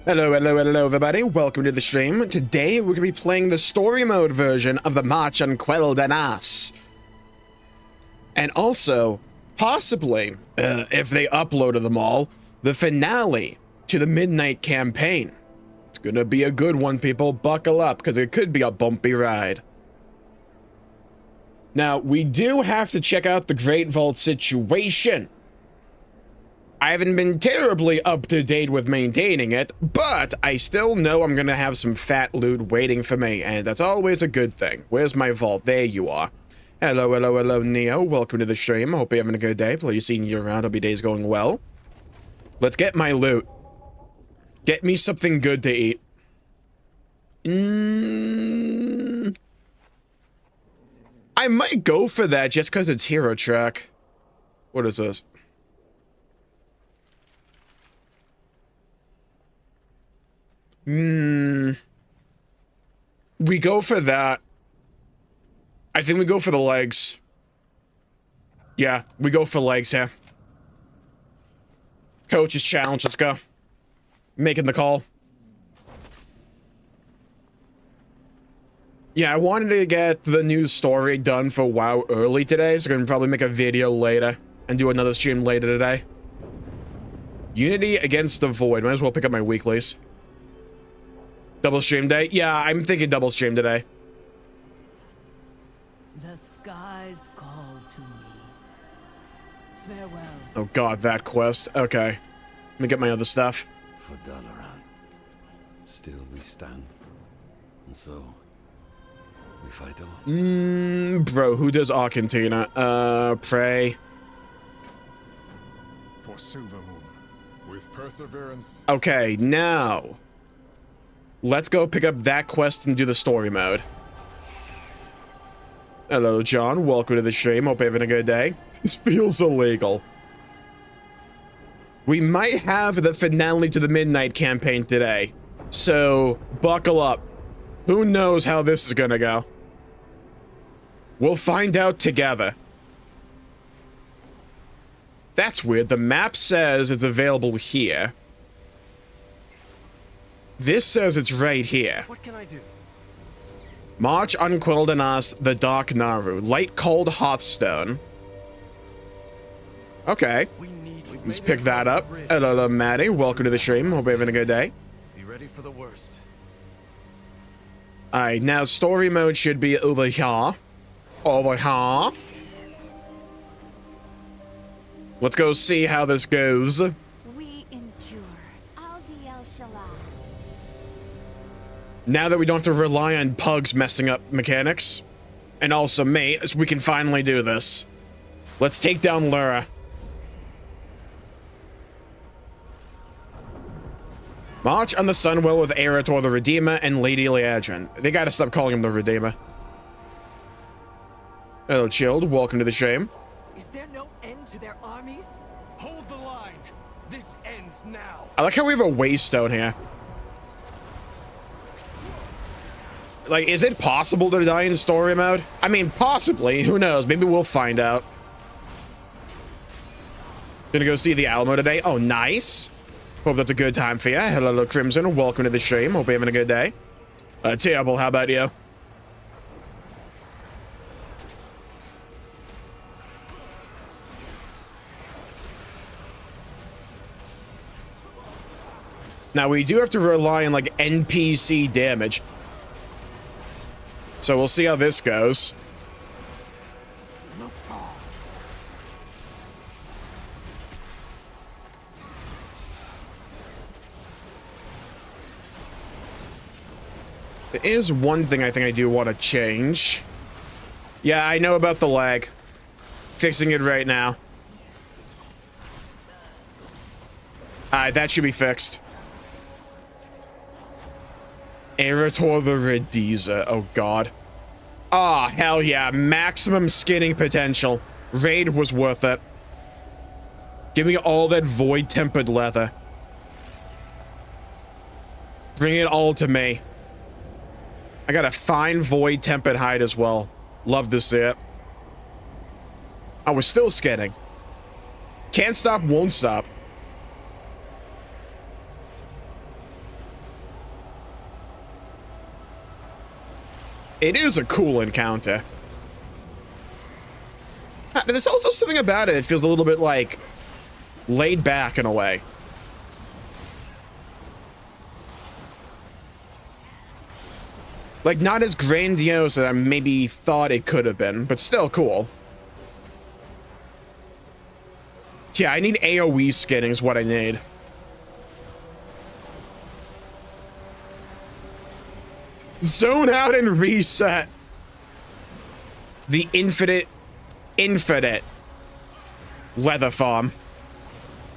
Hello, everybody. Welcome to the stream. Today, we're going to be playing the story mode version of the March on Quel'Danas. And also, possibly, if they uploaded them all, the finale to the Midnight campaign. It's going to be a good one, people. Buckle up, because it could be a bumpy ride. Now, we do have to check out the Great Vault situation. I haven't been terribly up to date with maintaining it, but I still know I'm gonna have some fat loot waiting for me, and that's always a good thing. Where's my vault? There you are. Hello, Neo. Welcome to the stream. Hope you're having a good day. Please seeing you around. Hope your day's going well. Let's get my loot. Get me something good to eat. I might go for that just because it's hero track. What is this? We go for that. I think we go for the legs. Yeah, we go for legs here. Coach's challenge, let's go. Making the call. Yeah, I wanted to get the news story done for WoW early today, so I can probably make a video later and do another stream later today. Unity against the Void. Might as well pick up my weeklies. Double stream day? Yeah, I'm thinking double stream today. The skies call to me. Farewell. Oh god, that quest. Okay. Let me get my other stuff. For Dalaran, still we stand, and so we fight on. Bro, who does Argentina? Pray. For Silvermoon, with perseverance. Okay, now let's go pick up that quest and do the story mode. Hello, John. Welcome to the stream. Hope you're having a good day. This feels illegal. We might have the finale to the Midnight campaign today, so buckle up. Who knows how this is gonna go? We'll find out together. That's weird. The map says it's available here. This says it's right here. What can I do? March on Quel'Danas, the Dark Naru. Light Cold Hearthstone. Okay. Let's pick that up. Hello, Maddie. Welcome to the stream. Hope you're having a good day. Be ready for the worst. Alright, now story mode should be over here. Over here. Let's go see how this goes. Now that we don't have to rely on pugs messing up mechanics, and also me, we can finally do this. Let's take down Lura. March on the Sunwell with Eretor the Redeemer and Lady Leadrin. They gotta stop calling him the Redeemer. Hello, Chilled. Welcome to the stream. Is there no end to their armies? Hold the line. This ends now. I like how we have a waystone here. Like, is it possible to die in story mode? I mean, possibly. Who knows? Maybe we'll find out. Gonna go see the Alamo today. Oh, nice. Hope that's a good time for you. Hello, Crimson. Welcome to the stream. Hope you're having a good day. Terrible. How about you? Now, we do have to rely on, like, NPC damage. So we'll see how this goes. There is one thing I think I do want to change. Yeah, I know about the lag. Fixing it right now. Alright, that should be fixed. Eretor the Redeemer. Oh, God. Ah, oh, hell yeah. Maximum skinning potential. Raid was worth it. Give me all that void-tempered leather. Bring it all to me. I got a fine void-tempered hide as well. Love to see it. I was still skinning. Can't stop, won't stop. It is a cool encounter. There's also something about it. It feels a little bit like laid back in a way. Like not as grandiose as I maybe thought it could have been, but still cool. Yeah, I need AoE skinning is what I need. Zone out and reset. The infinite leather farm.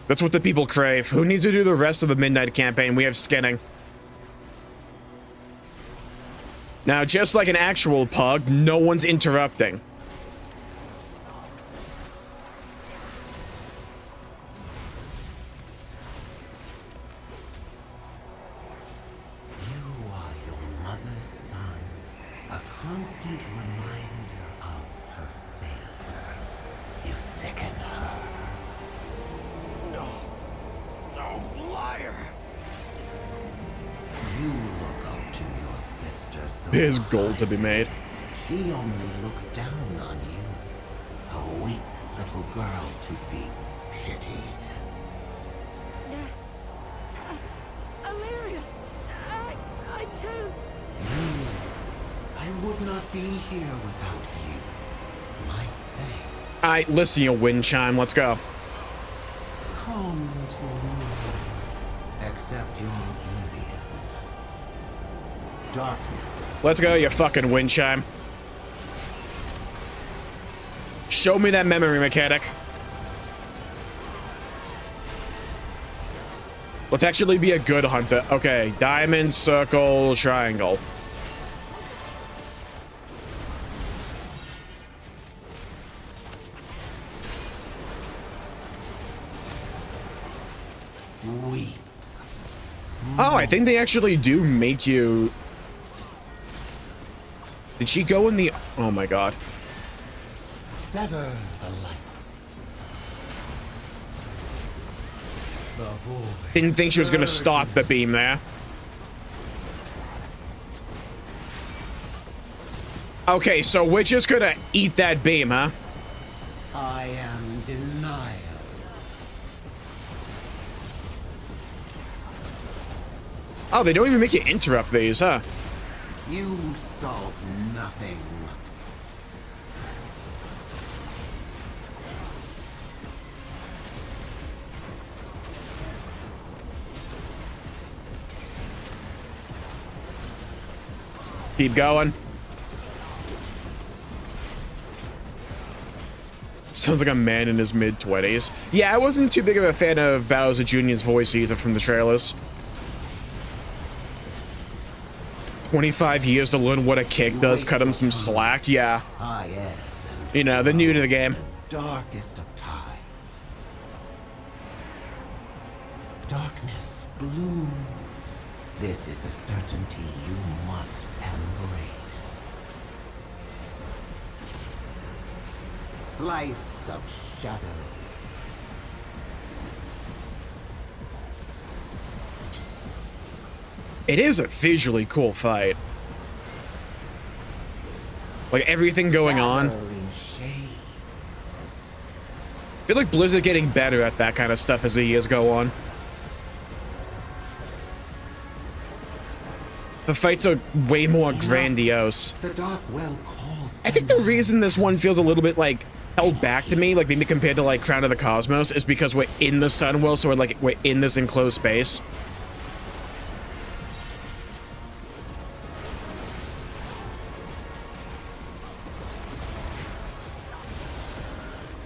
That's what the people crave. Who needs to do the rest of the Midnight campaign? We have skinning. Now, just like an actual pug, no one's interrupting. Constant reminder of her failure. You sicken her. No, liar! You look up to your sister so There's gold to be made. She only looks down on you. A weak little girl to be pitied. Illyria, I can't. I would not be here without you. My faith. Alright, listen, you wind chime. Let's go. Come to me. Accept your oblivion. Darkness. Let's go, you fucking wind chime. Show me that memory mechanic. Let's actually be a good hunter. Okay, diamond, circle, triangle. Oh, I think they actually do make you... Did she go in the... Oh my god. Sever the light. The void. Didn't think she was gonna stop the beam there. Okay, so we're just gonna eat that beam, huh? I am denial. Oh, they don't even make you interrupt these, huh? You solve nothing. Keep going. Sounds like a man in his mid-20s. Yeah, I wasn't too big of a fan of Bowser Jr.'s voice either from the trailers. 25 years to learn what a kick does, cut him some slack, yeah. I am. You know, they're new to the game. Darkest of tides. Darkness blooms. This is a certainty you must embrace. Slice of shadow. It is a visually cool fight. Like everything going on. Shadow in shade. I feel like Blizzard getting better at that kind of stuff as the years go on. The fights are way more grandiose. The Dawnwell calls. I think the reason this one feels a little bit like held back to me, like maybe compared to like Crown of the Cosmos, is because we're in the Sunwell, so we're in this enclosed space.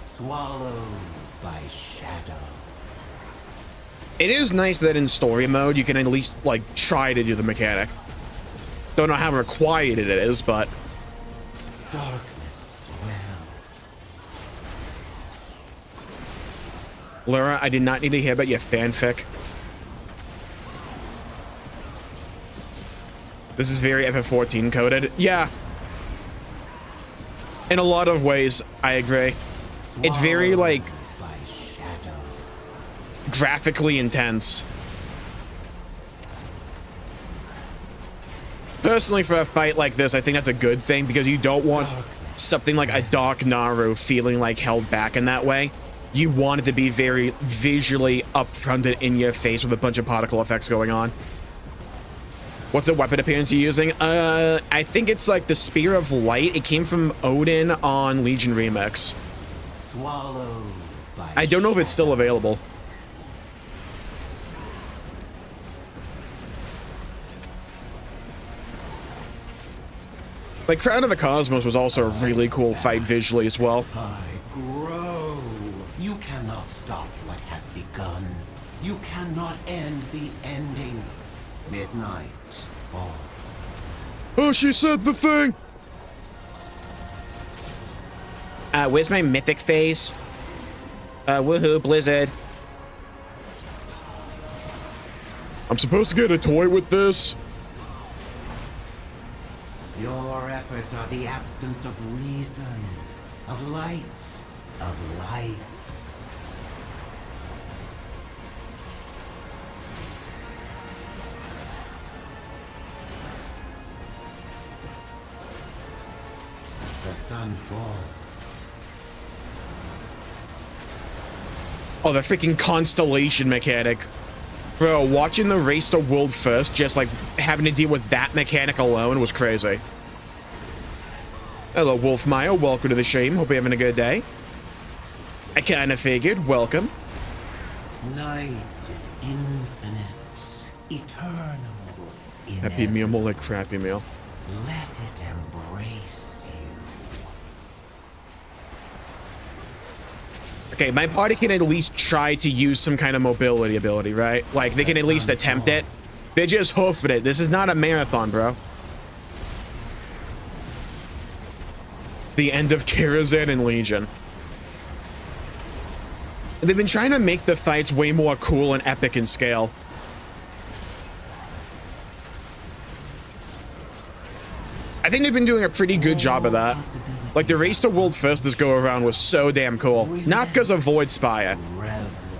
Swallowed by shadow. It is nice that in story mode you can at least like try to do the mechanic. Don't know how required it is, but Darkness dwells. Laura, I did not need to hear about your fanfic. This is very FF14 coded. Yeah. In a lot of ways, I agree. It's very like By shadow. graphically intense. Personally, for a fight like this, I think that's a good thing because you don't want something like a Dark Naru feeling like held back in that way. You want it to be very visually upfronted in your face with a bunch of particle effects going on. What's the weapon appearance you're using? I think it's like the Spear of Light. It came from Odin on Legion Remix. Swallowed by I don't know if it's still available. Like, Crown of the Cosmos was also a really cool fight visually as well. I grow. You cannot stop what has begun. You cannot end the ending. Midnight falls. Oh, she said the thing! Where's my mythic phase? Woohoo, Blizzard. I'm supposed to get a toy with this? Your efforts are the absence of reason, of light, of life. The sun falls. Oh, the freaking constellation mechanic. Bro, watching the race to world first, just like having to deal with that mechanic alone was crazy. Hello, Wolfmeyer. Welcome to the stream. Hope you're having a good day. I kind of figured. Welcome. Night is infinite, eternal, Happy meal, more like crappy meal. Let it embrace you. Okay, my party can at least try to use some kind of mobility ability, right? Like, they can at least attempt it. They're just hoofing it. This is not a marathon, bro. The end of Karazhan and Legion. They've been trying to make the fights way more cool and epic in scale. I think they've been doing a pretty good job of that. Like, the race to world first this go around was so damn cool. Not because of Void Spire,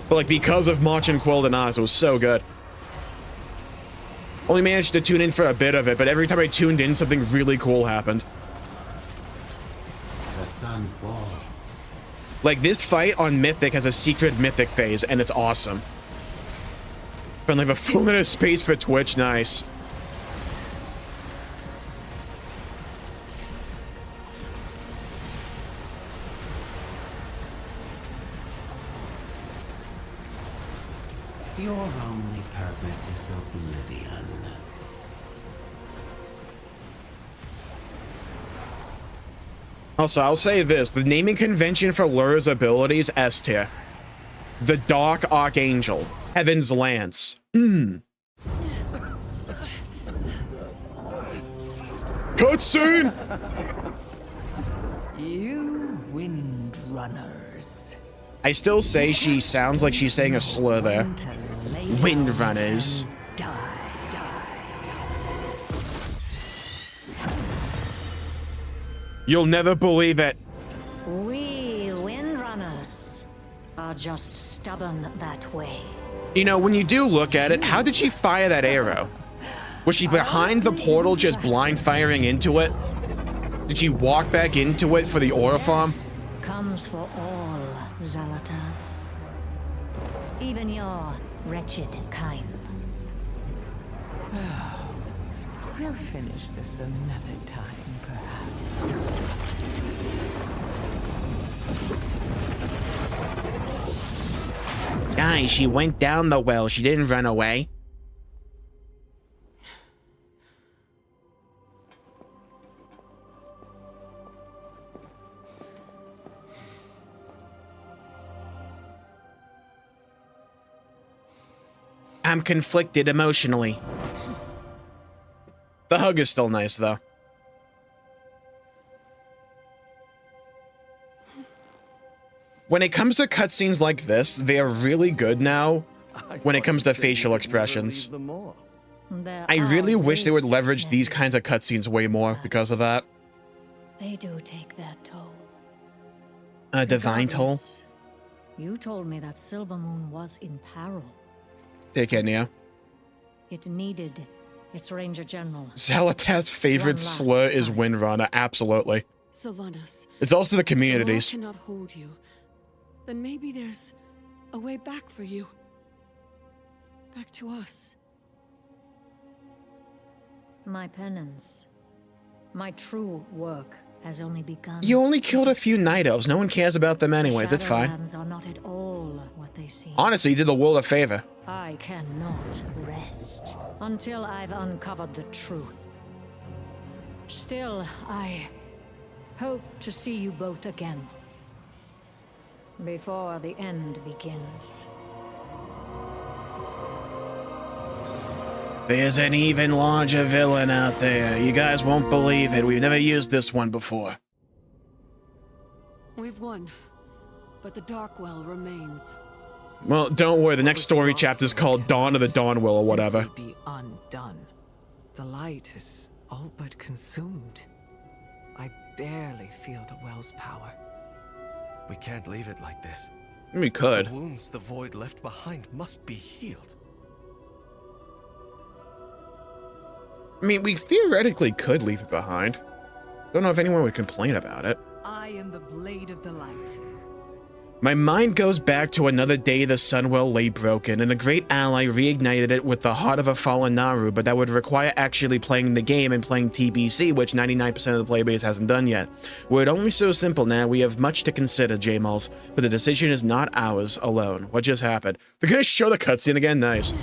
but like because of March and Quel'Danas, it was so good. Only managed to tune in for a bit of it, but every time I tuned in, something really cool happened. The sun falls. Like, this fight on Mythic has a secret Mythic phase, and it's awesome. Finally have a full minute of space for Twitch, nice. Your only purpose is oblivion. Also, I'll say this. The naming convention for Lura's abilities, S tier. The Dark Archangel. Heaven's Lance. Cutscene! You windrunners. I still say she sounds like she's saying a slur there. Windrunners. You'll never believe it. We windrunners are just stubborn that way. You know, when you do look at it, how did she fire that arrow? Was she behind the portal just blind firing into it? Did she walk back into it for the aura farm? Comes for all, Zalatan. Even your wretched kind. We'll finish this another time, perhaps. Guys, she went down the well. She didn't run away. I'm conflicted emotionally. The hug is still nice, though. When it comes to cutscenes like this, they are really good now when it comes to facial expressions. I really wish they would leverage these kinds of cutscenes way more because of that. They do take their toll. A divine toll? Regardless, you told me that Silver Moon was in peril. Take care, Neo. It needed It's Ranger General. Zalatas' favorite One last slur is time. Windrunner. Absolutely. Sylvanas, It's also the the law communities. cannot hold you. Then maybe there's a way back for you. Back to us. My penance. My true work has only begun. You only killed a few night elves. No one cares about them anyways. It's fine. Shadowlands are not at all what they seem. Honestly, you did the world a favor. I cannot rest until I've uncovered the truth. Still, I hope to see you both again. Before the end begins. There's an even larger villain out there. You guys won't believe it. We've never used this one before. We've won, but the Darkwell remains. Well, don't worry. The next story chapter is called Dawn of the Dawnwell or whatever. Simply be undone. The light is all but consumed. I barely feel the well's power. We can't leave it like this. We could. The wounds the void left behind must be healed. I mean, we theoretically could leave it behind. Don't know if anyone would complain about it. I am the blade of the light. My mind goes back to another day the Sunwell lay broken, and a great ally reignited it with the heart of a fallen Naru, but that would require actually playing the game and playing TBC, which 99% of the playbase hasn't done yet. Were it only so simple now, we have much to consider, Jmulls, but the decision is not ours alone. What just happened? They're gonna show the cutscene again? Nice.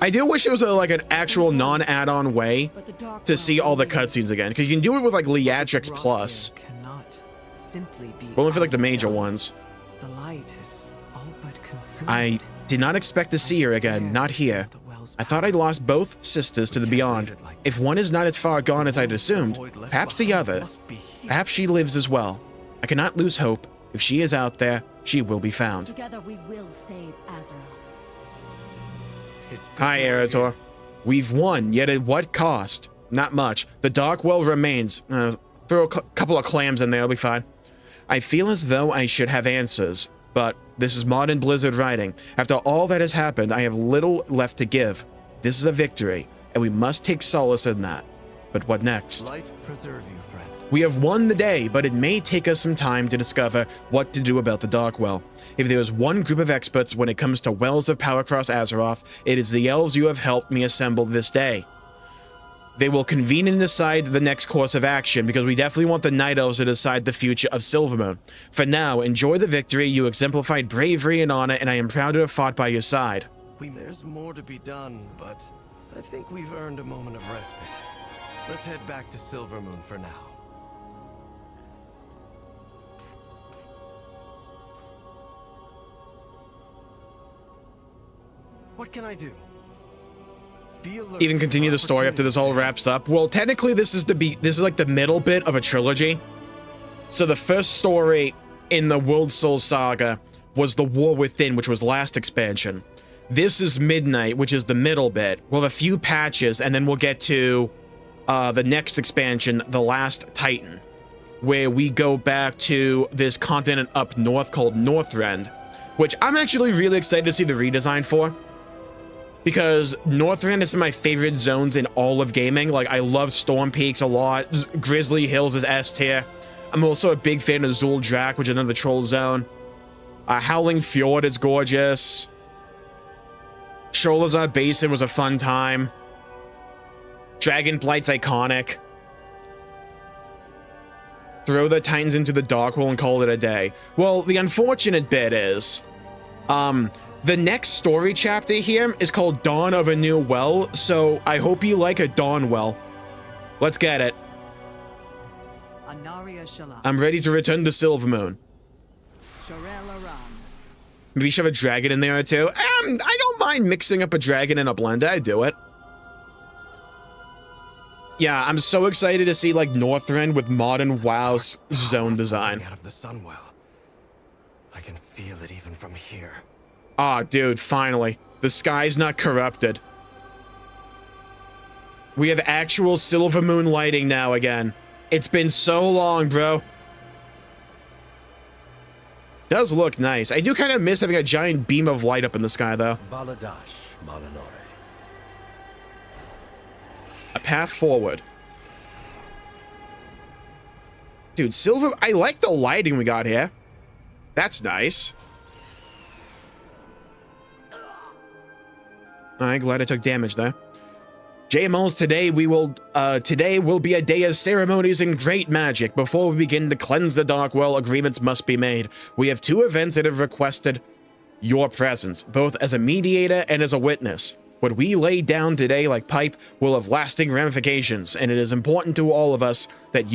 I do wish it was like an actual non-add-on way But the Darkwell to see all the remains. cutscenes again, because you can do it with like Leatrix Plus, Cannot simply be but only for like the major undone. ones. The light is all but consumed. I did not expect to see her again, not here. The well's I thought I'd lost both sisters to the beyond. If one is not as far gone as I'd assumed, perhaps the other, perhaps she lives as well. I cannot lose hope. If she is out there, she will be found. Together we will save Azeroth. It's good Hi, to have you. Eretor. We've won, yet at what cost? Not much. The Darkwell remains. Throw a couple of clams in there, it'll be fine. I feel as though I should have answers, but this is modern Blizzard writing. After all that has happened, I have little left to give. This is a victory, and we must take solace in that. But what next? Light preserve you, friend. We have won the day, but it may take us some time to discover what to do about the Darkwell. If there is one group of experts when it comes to wells of power across Azeroth, it is the elves you have helped me assemble this day. They will convene and decide the next course of action, because we definitely want the Night Elves to decide the future of Silvermoon. For now, enjoy the victory. You exemplified bravery and honor, and I am proud to have fought by your side. There's more to be done, but I think we've earned a moment of respite. Let's head back to Silvermoon for now. What can I do? Be alert Even continue for the story after this all wraps up. Well, technically, this is like the middle bit of a trilogy. So the first story in the World Soul Saga was the War Within, which was last expansion. This is Midnight, which is the middle bit. We'll have a few patches, and then we'll get to the next expansion, The Last Titan, where we go back to this continent up north called Northrend, which I'm actually really excited to see the redesign for. Because Northrend is my favorite zones in all of gaming. Like, I love Storm Peaks a lot. Grizzly Hills is S tier. I'm also a big fan of Zuldrak, which is another troll zone. Howling Fjord is gorgeous. Sholazar Basin was a fun time. Dragonblight's iconic. Throw the Titans into the Darkwell and call it a day. Well, the unfortunate bit is, the next story chapter here is called Dawn of a New Well, so I hope you like a Dawnwell. Let's get it. Anaria Shala. I'm ready to return to Silvermoon. Sharela Ram. Maybe you should have a dragon in there or two. I don't mind mixing up a dragon in a blender. I do it. Yeah, I'm so excited to see like Northrend with modern WoW's zone design. Out of the Sunwell. I can feel it even from here. Ah, dude, finally. The sky's not corrupted. We have actual Silvermoon lighting now again. It's been so long, bro. Does look nice. I do kind of miss having a giant beam of light up in the sky, though. Baladash Malanore. path forward. Dude, silver... I like the lighting we got here. That's nice. I'm glad I took damage there. Jmulls, today will be a day of ceremonies and great magic. Before we begin to cleanse the Darkwell, agreements must be made. We have 2 events that have requested your presence, both as a mediator and as a witness. What we lay down today like pipe will have lasting ramifications, and it is important to all of us that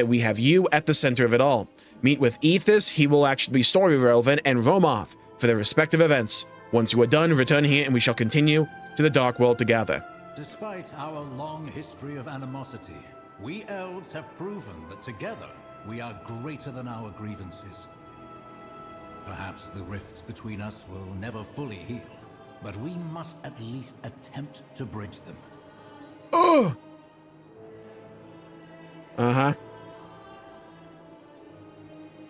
we have you at the center of it all. Meet with Ethos, he will actually be story relevant, and Romoth for their respective events. Once you are done, return here and we shall continue to the Darkworld together. Despite our long history of animosity, we elves have proven that together we are greater than our grievances. Perhaps the rifts between us will never fully heal, but we must at least attempt to bridge them. Ugh! Uh-huh.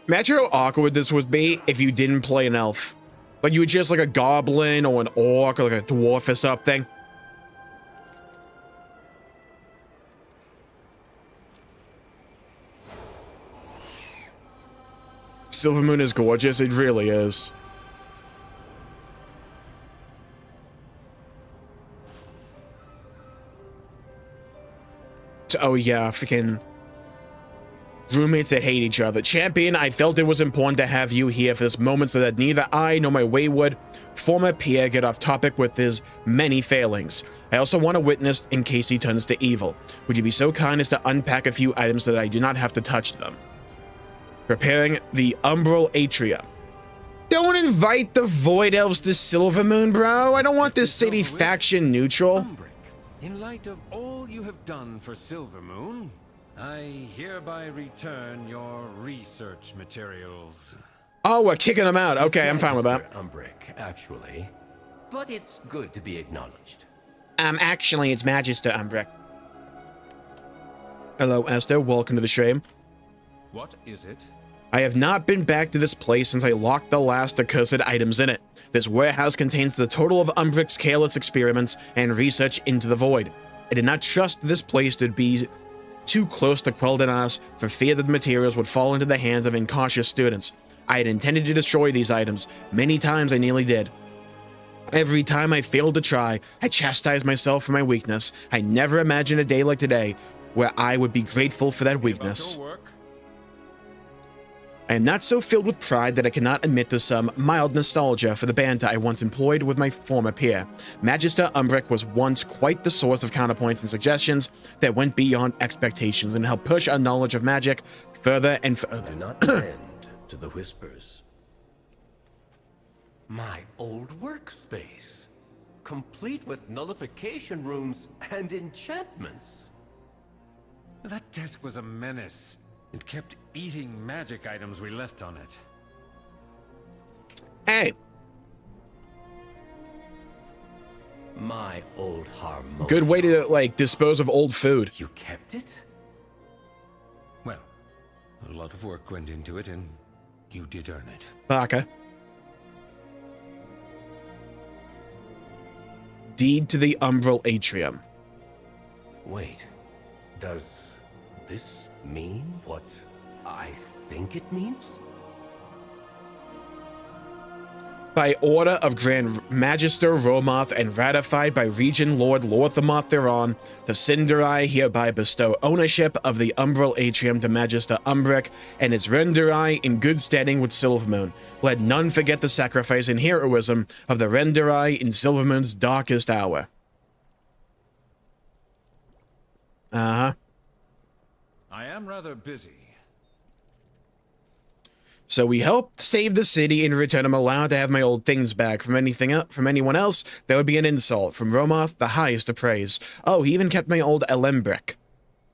Imagine how awkward this would be if you didn't play an elf. Like, you were just like a goblin or an orc or like a dwarf or something. Silvermoon is gorgeous, it really is. Oh yeah, freaking roommates that hate each other. Champion, I felt it was important to have you here for this moment so that neither I nor my wayward former peer get off topic with his many failings. I also want to witness in case he turns to evil. Would you be so kind as to unpack a few items so that I do not have to touch them? Preparing the Umbral Atrium. Don't invite the Void Elves to Silvermoon, bro. I don't want this city faction neutral. In light of all you have done for Silvermoon, I hereby return your research materials. Oh, we're kicking them out. Okay, I'm fine with that. Umbric, actually. But it's good to be acknowledged. Actually, it's Magister Umbric. Hello, Esther. Welcome to the stream. What is it? I have not been back to this place since I locked the last accursed items in it. This warehouse contains the total of Umbric's careless experiments and research into the void. I did not trust this place to be too close to Quel'Danas for fear that the materials would fall into the hands of incautious students. I had intended to destroy these items. Many times I nearly did. Every time I failed to try, I chastised myself for my weakness. I never imagined a day like today where I would be grateful for that weakness. I am not so filled with pride that I cannot admit to some mild nostalgia for the banter I once employed with my former peer. Magister Umbric was once quite the source of counterpoints and suggestions that went beyond expectations and helped push our knowledge of magic further and further. Do not bend to the whispers. My old workspace, complete with nullification runes and enchantments. That desk was a menace. It kept eating magic items we left on it. Hey. My old harmonium. Good way to, like, dispose of old food. You kept it? Well, a lot of work went into it, and you did earn it. Baka. Deed to the Umbral Atrium. Wait, does this mean what I think it means? By order of Grand Magister Romoth and ratified by Regent Lord Lorthamoth thereon, the Cinderai hereby bestow ownership of the Umbral Atrium to Magister Umbric and its Renderai in good standing with Silvermoon. Let none forget the sacrifice and heroism of the Renderai in Silvermoon's darkest hour. Uh-huh. I am rather busy. So we helped save the city. In return, I'm allowed to have my old things back. From anyone else, that would be an insult. From Romoth, the highest of praise. Oh, he even kept my old Alembic.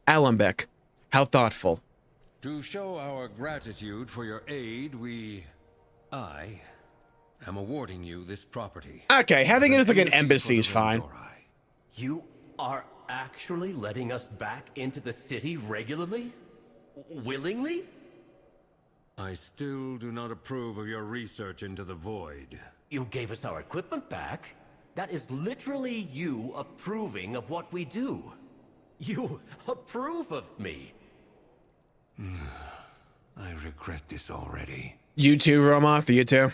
How thoughtful. To show our gratitude for your aid, I am awarding you this property. Okay, having it as like an embassy is fine. You are actually letting us back into the city regularly? Willingly? I still do not approve of your research into the void. You gave us our equipment back, That is literally you approving of what we do. You approve of me. I regret this already. You too, Romoth. You too.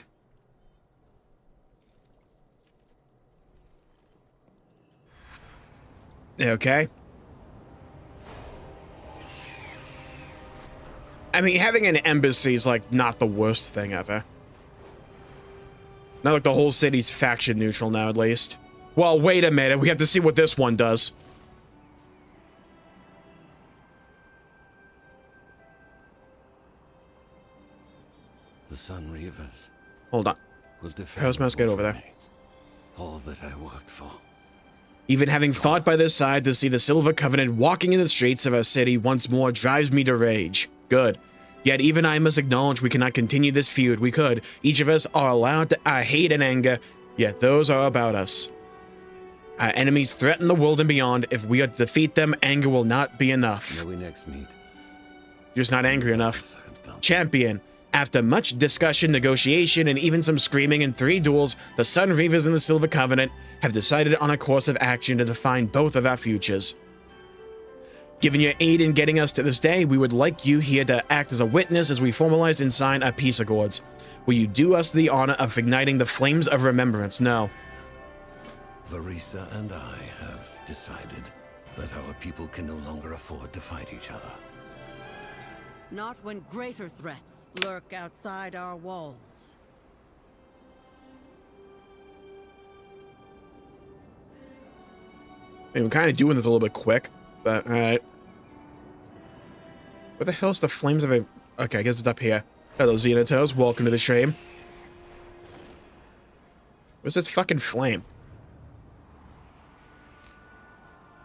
Okay. I mean, having an embassy is, like, not the worst thing ever. Not like the whole city's faction neutral now, at least. Well, wait a minute. We have to see what this one does. The Sun Reavers. Hold on. How's mouse get over there? All that I worked for. Even having fought by their side, to see the Silver Covenant walking in the streets of our city once more drives me to rage. Good. Yet even I must acknowledge we cannot continue this feud. We could. Each of us are allowed to hate and anger, yet those are about us. Our enemies threaten the world and beyond. If we are to defeat them, anger will not be enough. Where we next meet. You're just not angry enough. Champion. After much discussion, negotiation, and even some screaming in 3 duels, the Sun Reavers and the Silver Covenant have decided on a course of action to define both of our futures. Given your aid in getting us to this day, we would like you here to act as a witness as we formalize and sign our peace accords. Will you do us the honor of igniting the flames of remembrance? No. Varisa and I have decided that our people can no longer afford to fight each other. Not when greater threats lurk outside our walls. I mean, we're kind of doing this a little bit quick, but alright. What the hell's the flames of a... Okay, I guess it's up here. Hello, Xenotos. Welcome to the stream. Where's this fucking flame?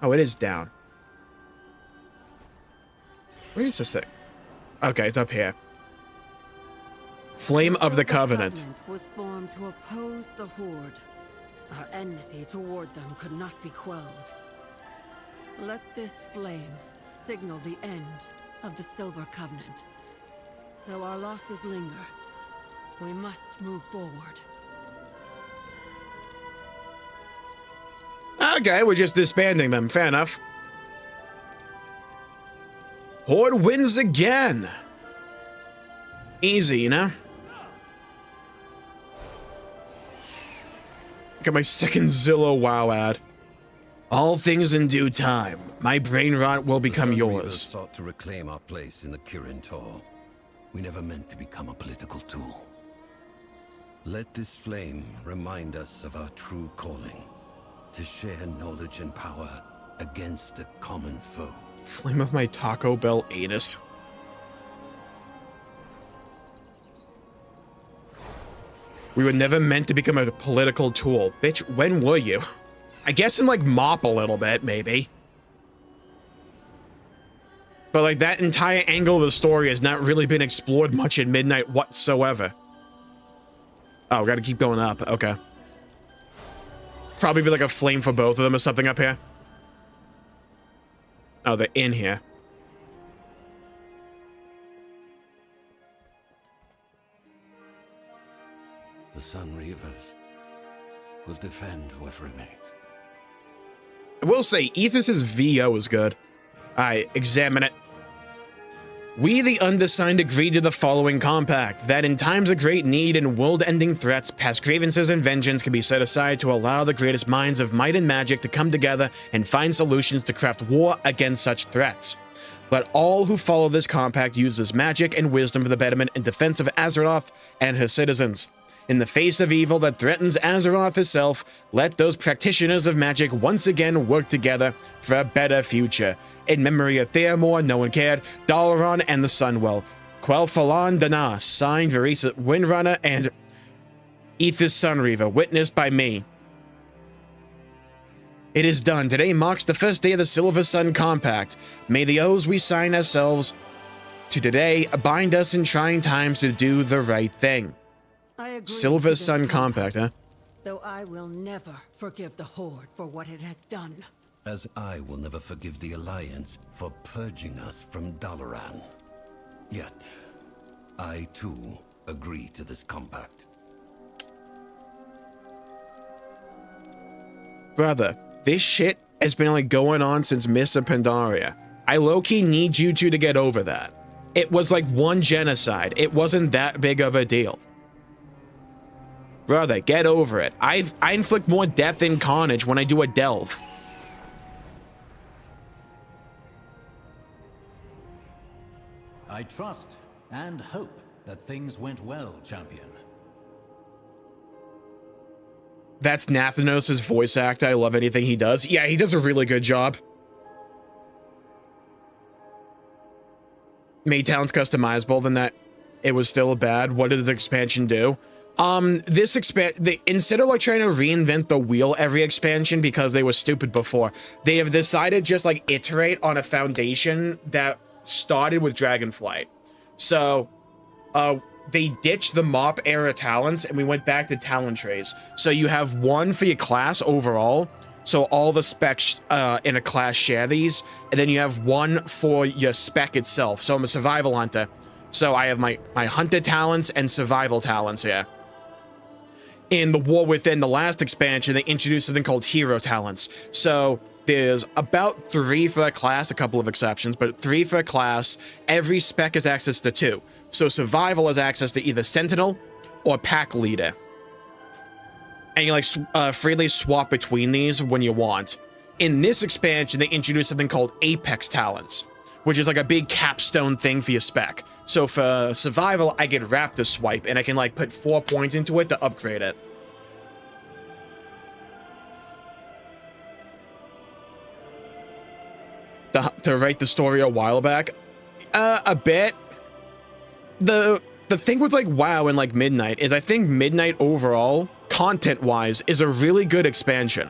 Oh, it is down. Where is this thing? Okay, it's up here. Flame of the Covenant. Was formed to oppose the Horde. Our enmity toward them could not be quelled. Let this flame signal the end of the Silver Covenant. Though our losses linger, we must move forward. Okay, we're just disbanding them. Fair enough. Horde wins again. Easy, you know? Got my second Zillow WoW ad. All things in due time. My brain rot will become yours. We sought to reclaim our place in the Kirin Tor. We never meant to become a political tool. Let this flame remind us of our true calling. To share knowledge and power against a common foe. Flame of my Taco Bell anus. We were never meant to become a political tool. Bitch, when were you? I guess in, like, Mop a little bit, maybe. But, like, that entire angle of the story has not really been explored much in Midnight whatsoever. Oh, gotta keep going up. Okay. Probably be like a flame for both of them or something up here. Oh, they're in here. The Sun Reavers will defend what remains. I will say, Ethos's VO is good. Alright, examine it. We, the undersigned, agree to the following compact, that in times of great need and world-ending threats, past grievances and vengeance can be set aside to allow the greatest minds of might and magic to come together and find solutions to craft war against such threats. Let all who follow this compact use this magic and wisdom for the betterment and defense of Azeroth and her citizens. In the face of evil that threatens Azeroth herself, let those practitioners of magic once again work together for a better future. In memory of Theamore, No One Cared, Dalaran, and the Sunwell. Quel'Danas, signed Varisa Windrunner and Ethos Sunreaver, witnessed by me. It is done. Today marks the first day of the Silver Sun Compact. May the oaths we sign ourselves to today bind us in trying times to do the right thing. Silver Sun Compact, huh? Though I will never forgive the Horde for what it has done. As I will never forgive the Alliance for purging us from Dalaran. Yet, I too agree to this compact. brother, this shit has been like going on since Mists of Pandaria. I low-key need you two to get over that. It was like one genocide. It wasn't that big of a deal. Brother, get over it. I inflict more death and carnage when I do a delve. I trust and hope that things went well, champion. That's Nathanos' voice actor. I love anything he does. Yeah, he does a really good job. Maytown's customizable, then that it was still bad. What did this expansion do? Instead of like trying to reinvent the wheel every expansion because they were stupid before, they have decided just like iterate on a foundation that started with Dragonflight. So they ditched the mop era talents and we went back to talent trees. So you have one for your class overall. So all the specs in a class share these, and then you have one for your spec itself. So I'm a survival hunter. So I have my hunter talents and survival talents here. In the War Within, the last expansion, they introduced something called hero talents. So there's about 3 for a class, a couple of exceptions, but 3 for a class. Every spec has access to 2. So survival has access to either sentinel or pack leader. And you like freely swap between these when you want. In this expansion, they introduced something called Apex Talents, which is like a big capstone thing for your spec. So for survival, I get Raptor Swipe, and I can like put 4 points into it to upgrade it. To write the story a while back, a bit. The thing with like WoW and like Midnight is I think Midnight overall, content-wise, is a really good expansion.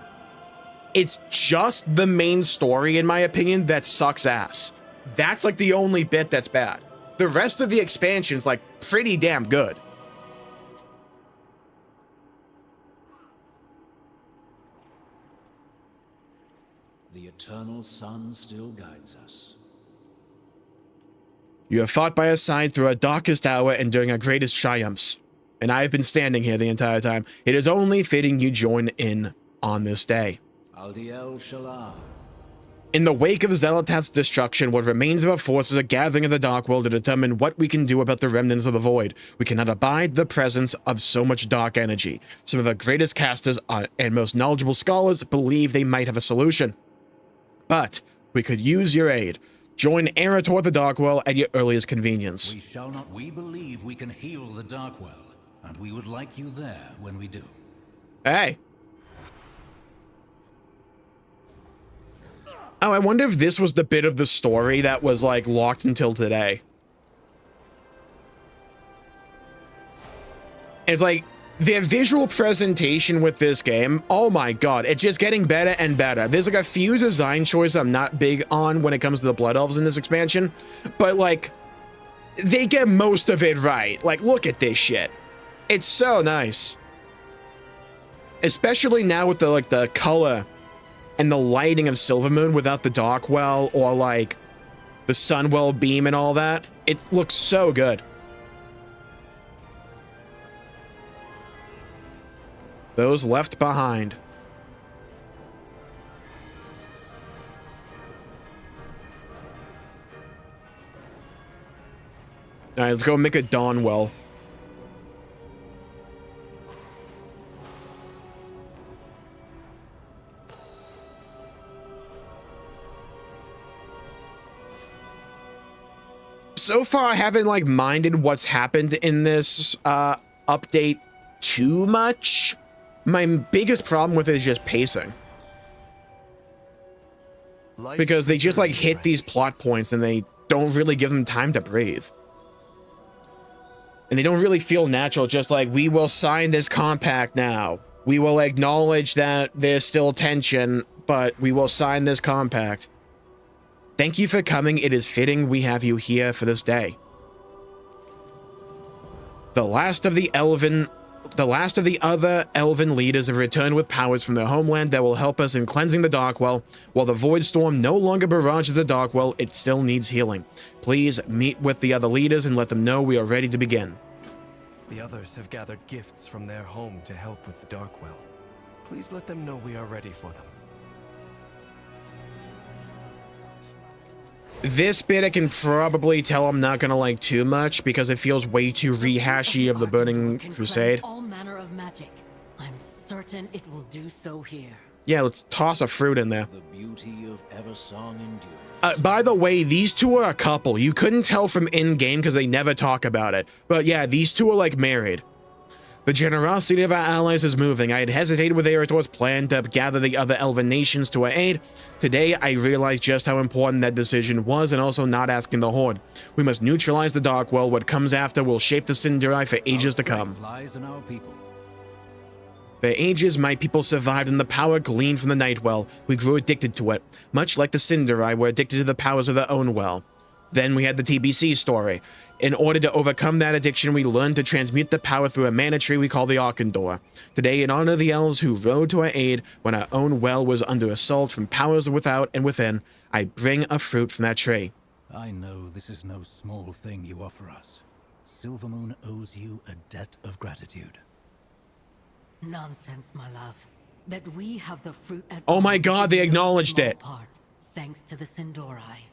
It's just the main story, in my opinion, that sucks ass. That's like the only bit that's bad. The rest of the expansion's like pretty damn good. The eternal sun still guides us. You have fought by our side through our darkest hour and during our greatest triumphs. And I have been standing here the entire time. It is only fitting you join in on this day. Aldiel Shalar. In the wake of Xel'Atath's destruction, what remains of our forces are gathering in the Darkworld to determine what we can do about the remnants of the Void. We cannot abide the presence of so much dark energy. Some of our greatest casters and most knowledgeable scholars believe they might have a solution. But we could use your aid. Join Erator the Darkworld at your earliest convenience. We shall not. We believe we can heal the Darkworld, and we would like you there when we do. Hey. Oh, I wonder if this was the bit of the story that was like locked until today. It's like the visual presentation with this game, oh my god, it's just getting better and better. There's like a few design choices I'm not big on when it comes to the Blood Elves in this expansion, but like they get most of it right. Like, look at this shit. It's so nice. Especially now with the like the color and the lighting of Silvermoon without the Darkwell or like the Sunwell beam and all that. It looks so good. Those left behind. All right, let's go make a Dawnwell. So far, I haven't like minded what's happened in this update too much. My biggest problem with it is just pacing. Because they just like hit these plot points and they don't really give them time to breathe. And they don't really feel natural, just like, we will sign this compact now. We will acknowledge that there's still tension, but we will sign this compact. Thank you for coming. It is fitting we have you here for this day. The last of the other elven leaders have returned with powers from their homeland that will help us in cleansing the Darkwell. While the Void Storm no longer barrages the Darkwell, it still needs healing. Please meet with the other leaders and let them know we are ready to begin. The others have gathered gifts from their home to help with the Darkwell. Please let them know we are ready for them. This bit I can probably tell I'm not gonna like too much because it feels way too rehashy of the Burning Crusade. All manner of magic. I'm certain it will do so here. Yeah, let's toss a fruit in there. The beauty of Eversong endures. By the way, these two are a couple. You couldn't tell from in-game because they never talk about it. But yeah, these two are like married. The generosity of our allies is moving. I had hesitated with Eretor's plan to gather the other elven nations to our aid. Today, I realized just how important that decision was, and also not asking the Horde. We must neutralize the Darkwell. What comes after will shape the Sinduri for ages to come. Lies in our people. For ages, my people survived in the power gleaned from the Nightwell. We grew addicted to it. Much like the Sinduri were addicted to the powers of their own well. Then we had the TBC story. In order to overcome that addiction, we learned to transmute the power through a mana tree we call the Arkandor. Today, in honor of the elves who rode to our aid when our own well was under assault from powers without and within, I bring a fruit from that tree. I know this is no small thing you offer us. Silvermoon owes you a debt of gratitude. Nonsense, my love. That we have the fruit at Oh my all god, they is no acknowledged small it. Part, thanks to the Sinduri.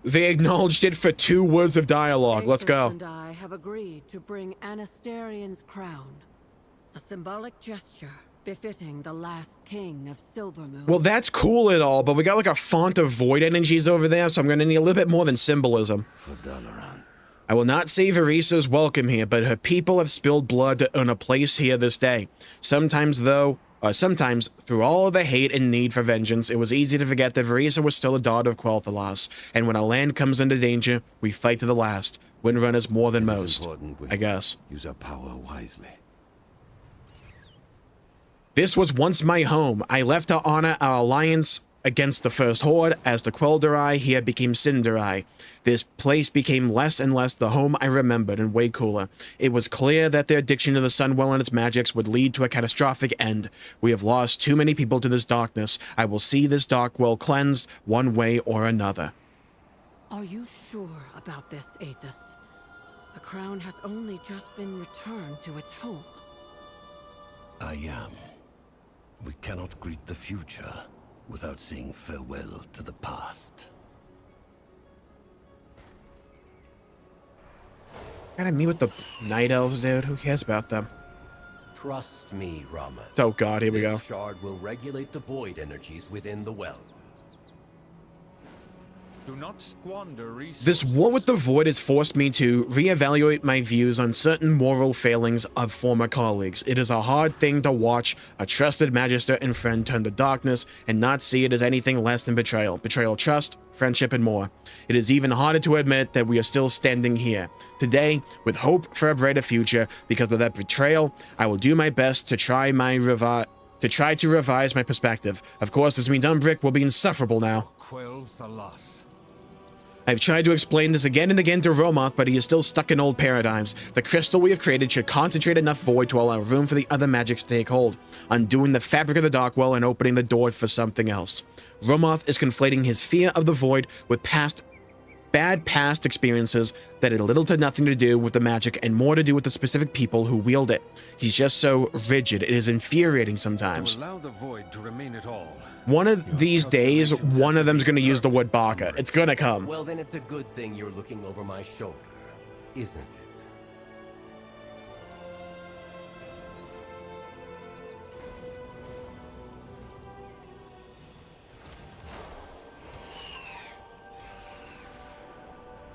They acknowledged it for 2 words of dialogue. Let's go. And I have agreed to bring Anastarion's crown. A symbolic gesture befitting the last king of Silvermoon. Well, that's cool and all, but we got like a font of void energies over there, so I'm gonna need a little bit more than symbolism. I will not say Veresa's welcome here, but her people have spilled blood to earn a place here this day. Sometimes, through all of the hate and need for vengeance, it was easy to forget that Veresa was still a daughter of Quel'Danas, and when our land comes into danger, we fight to the last. Windrunners more than most, I guess. Use our power wisely. This was once my home. I left to honor our alliance against the First Horde. As the Quel'Danas here became Sinduri. This place became less and less the home I remembered and way cooler. It was clear that their addiction to the Sunwell and its magics would lead to a catastrophic end. We have lost too many people to this darkness. I will see this Darkwell cleansed one way or another. Are you sure about this, Aethys? The crown has only just been returned to its home. I am. We cannot greet the future without saying farewell to the past. Gotta meet with the Night Elves, dude. Who cares about them? Trust me, Rama. Oh god, here we go. This shard will regulate the void energies within the well. Do not squander resources. This war with the Void has forced me to reevaluate my views on certain moral failings of former colleagues. It is a hard thing to watch a trusted magister and friend turn to darkness and not see it as anything less than betrayal. Betrayal of trust, friendship, and more. It is even harder to admit that we are still standing here today with hope for a brighter future. Because of that betrayal, I will do my best to try to revise my perspective. Of course, this means Umbric will be insufferable now. Quel'Danas. I've tried to explain this again and again to Romoth, but he is still stuck in old paradigms. The crystal we have created should concentrate enough void to allow room for the other magics to take hold, undoing the fabric of the Darkwell and opening the door for something else. Romoth is conflating his fear of the void with bad past experiences that had little to nothing to do with the magic and more to do with the specific people who wield it. He's just so rigid. It is infuriating sometimes. To allow the void to remain at all. One of these days, one of them's gonna use the word baka. It's gonna come. Well, then it's a good thing you're looking over my shoulder, isn't it?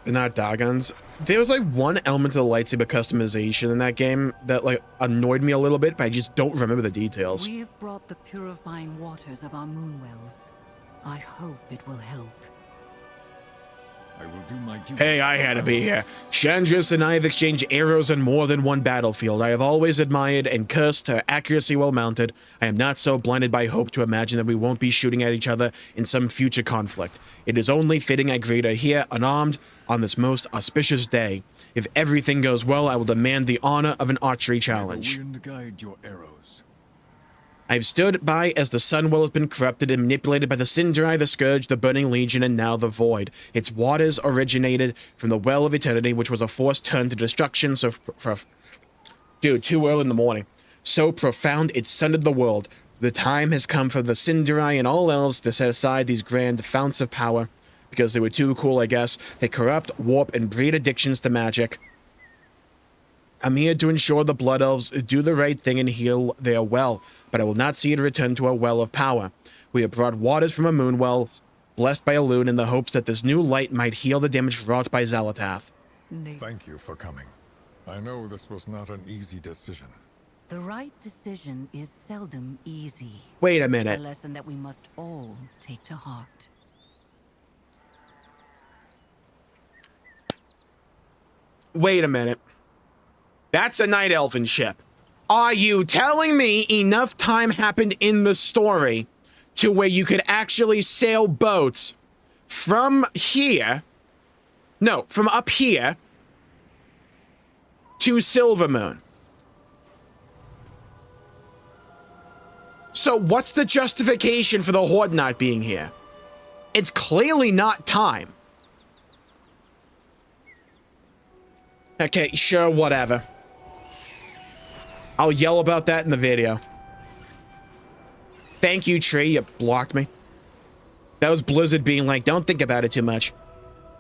They're not Dagons. There was like one element of the lightsaber customization in that game that like annoyed me a little bit, but I just don't remember the details. We have brought the purifying waters of our moonwells. I hope it will help. I will do my duty. Hey, I had to be here. Chandris and I have exchanged arrows on more than one battlefield. I have always admired and cursed her accuracy while mounted. I am not so blinded by hope to imagine that we won't be shooting at each other in some future conflict. It is only fitting I greet her here, unarmed, on this most auspicious day. If everything goes well, I will demand the honor of an archery challenge. May the wind guide your arrows. I've stood by as the Sunwell has been corrupted and manipulated by the Sindri, the Scourge, the Burning Legion, and now the Void. Its waters originated from the Well of Eternity, which was a force turned to destruction. Dude, too early in the morning. So profound it sundered the world. The time has come for the Sindri and all elves to set aside these grand founts of power. Because they were too cool, I guess. They corrupt, warp, and breed addictions to magic. I'm here to ensure the Blood Elves do the right thing and heal their well, but I will not see it return to a well of power. We have brought waters from a moon well, blessed by a loon, in the hopes that this new light might heal the damage wrought by Xalatath. Thank you for coming. I know this was not an easy decision. The right decision is seldom easy. Wait a minute. A lesson that we must all take to heart. Wait a minute. That's a Night Elfin ship. Are you telling me enough time happened in the story to where you could actually sail boats from here, no, from up here to Silvermoon? So what's the justification for the Horde not being here? It's clearly not time. Okay, sure, whatever. I'll yell about that in the video. Thank you, tree. You blocked me. That was Blizzard being like, don't think about it too much.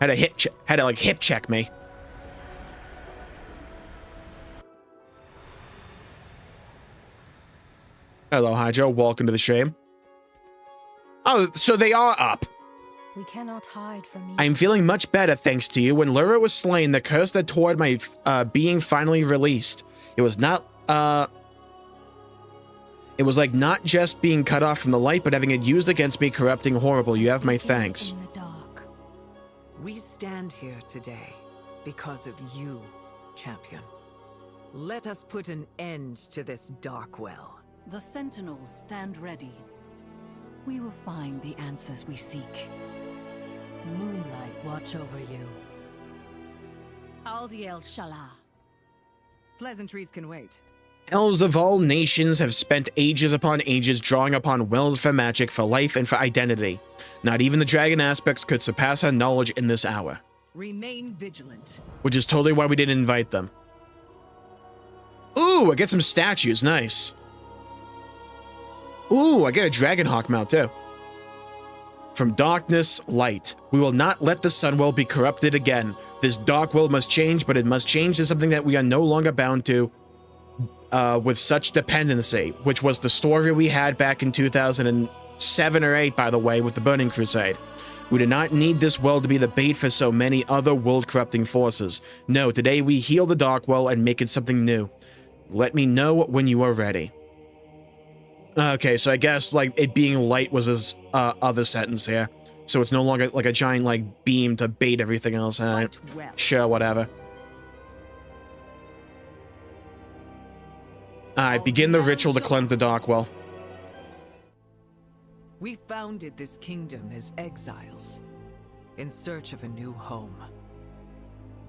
Had to like hip check me. Hello, Hydro. Welcome to the stream. Oh, so they are up. We cannot hide from you. I'm feeling much better thanks to you. When Lyra was slain, the curse that toward my being finally released. It was not it was like not just being cut off from the light, but having it used against me, corrupting horrible. You have my thanks. In the dark. We stand here today because of you, champion. Let us put an end to this Darkwell. The Sentinels stand ready. We will find the answers we seek. Moonlight watch over you. Aldiel Shala. Pleasantries can wait. Elves of all nations have spent ages upon ages drawing upon wells for magic, for life, and for identity. Not even the dragon aspects could surpass our knowledge in this hour. Remain vigilant. Which is totally why we didn't invite them. Ooh, I get some statues. Nice. Ooh, I get a Dragonhawk mount too. From darkness, light. We will not let the Sunwell be corrupted again. This Darkwell must change, but it must change to something that we are no longer bound to with such dependency, which was the story we had back in 2007 or 8, by the way, with the Burning Crusade. We do not need this well to be the bait for so many other world-corrupting forces. No, today we heal the Darkwell and make it something new. Let me know when you are ready. Okay, so I guess, like, it being light was his other sentence here. So it's no longer, like, a giant, like, beam to bait everything else. Alright, sure, whatever. Alright, begin the ritual to cleanse the Darkwell. We founded this kingdom as exiles, in search of a new home.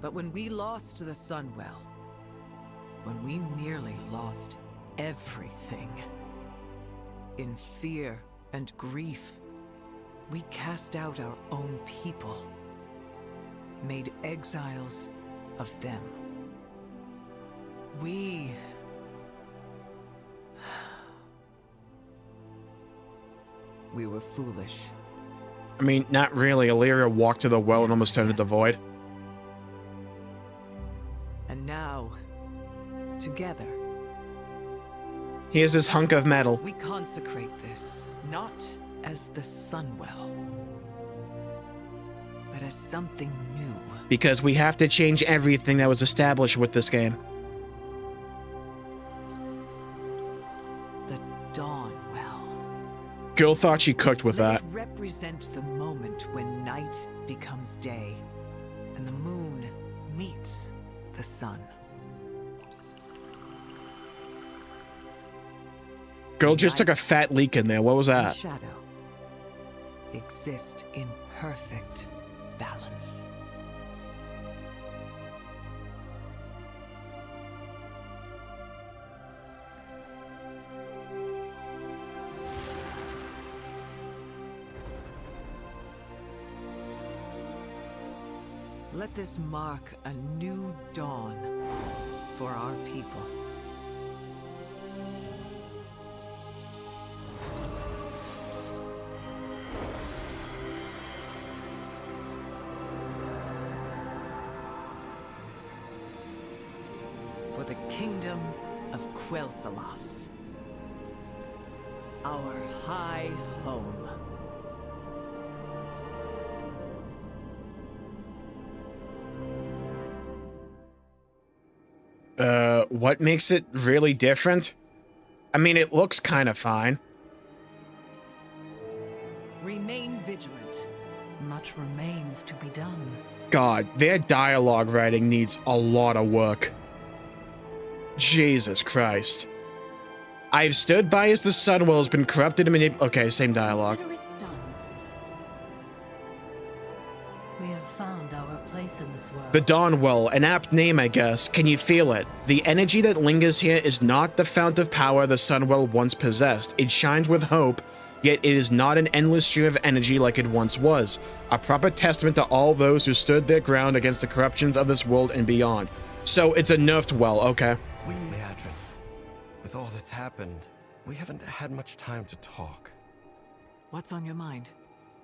But when we lost the Sunwell, when we nearly lost everything, in fear and grief, we cast out our own people, made exiles of them. We were foolish. I mean, not really. Illyria walked to the well and almost turned into void. And now, together, here's this hunk of metal. We consecrate this, not as the Sunwell, but as something new. Because we have to change everything that was established with this game. The Dawnwell. Girl thought she cooked with that. Let it represent the moment when night becomes day, and the moon meets the sun. Girl just took a fat leak in there. What was that? Shadow exist in perfect balance. Let this mark a new dawn for our people. For the kingdom of Quel'Danas, our high home. What makes it really different? I mean, it looks kind of fine. Remain vigilant. Much remains to be done. God, their dialogue writing needs a lot of work. Jesus Christ. I've stood by as the Sunwell has been corrupted and manipulated. Okay, same dialogue. We have found our place in this world. The Dawnwell, an apt name, I guess. Can you feel it? The energy that lingers here is not the fount of power the Sunwell once possessed. It shines with hope, yet it is not an endless stream of energy like it once was. A proper testament to all those who stood their ground against the corruptions of this world and beyond. So it's a nerfed well, okay. We imagine. With all that's happened, we haven't had much time to talk. What's on your mind?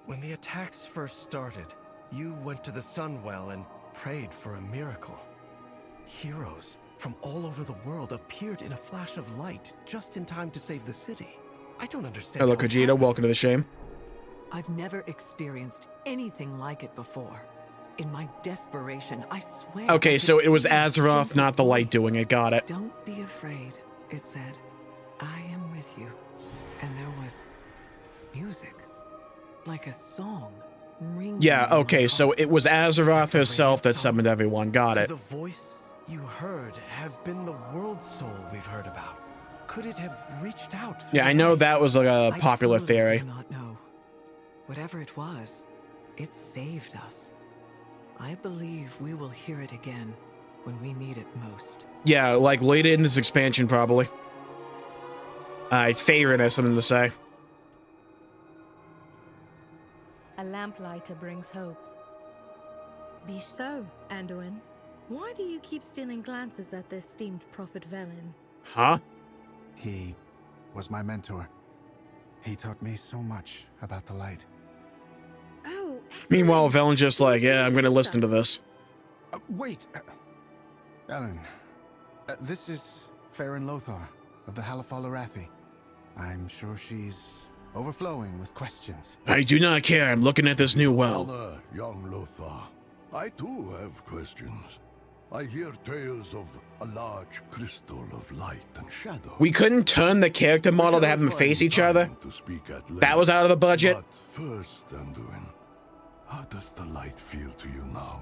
When the attacks first started, you went to the Sunwell and prayed for a miracle. Heroes from all over the world appeared in a flash of light just in time to save the city. I don't understand. Hello, Khajiit. Welcome to the shame. I've never experienced anything like it before. In my desperation, I swear. Okay, so it was Azeroth, not the light doing it. Got it. Don't be afraid, it said. I am with you. And there was music. Like a song. Ringing. Yeah, okay, so it was Azeroth herself that summoned everyone. Got it. Could the voice you heard have been the world soul we've heard about? Could it have reached out? Yeah, I know that was like a popular theory. I do not know. Whatever it was, it saved us. I believe we will hear it again when we need it most. Yeah, like later in this expansion, probably. Favorite has something to say. A lamplighter brings hope. Be so, Anduin. Why do you keep stealing glances at the esteemed Prophet Velen? Huh? He was my mentor. He taught me so much about the light. Oh, Meanwhile, Velen's just like, yeah, I'm gonna listen to this. Wait! Ellen. This is Farron Lothar of the Halifal Arathi. I'm sure she's overflowing with questions. I do not care. I'm looking at this new well. Honor, young Lothar. I too have questions. I hear tales of a large crystal of light and shadow. We couldn't turn the character model to have them face each other. That was out of the budget. But first, Anduin, how does the light feel to you now?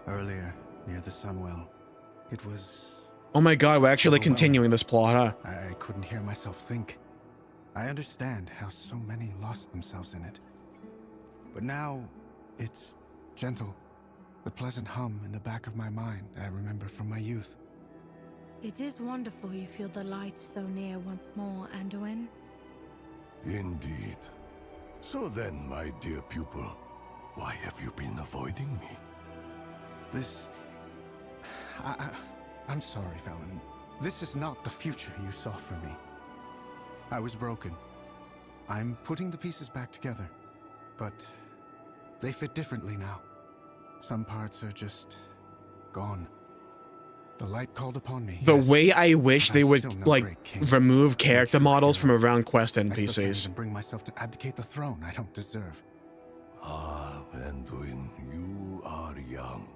Earlier, near the Sunwell, it was... Oh my god, we're actually continuing this plot, huh? I couldn't hear myself think. I understand how so many lost themselves in it. But now, it's gentle. The pleasant hum in the back of my mind I remember from my youth. It is wonderful you feel the light so near once more, Anduin. Indeed. So then, my dear pupil, why have you been avoiding me? This... I'm sorry, Velen. This is not the future you saw for me. I was broken. I'm putting the pieces back together, but they fit differently now. Some parts are just gone. The light called upon me. The way I wish they would, like, remove character models from around quest NPCs. I still can't even bring myself to abdicate the throne I don't deserve. Ah, Anduin, you are young.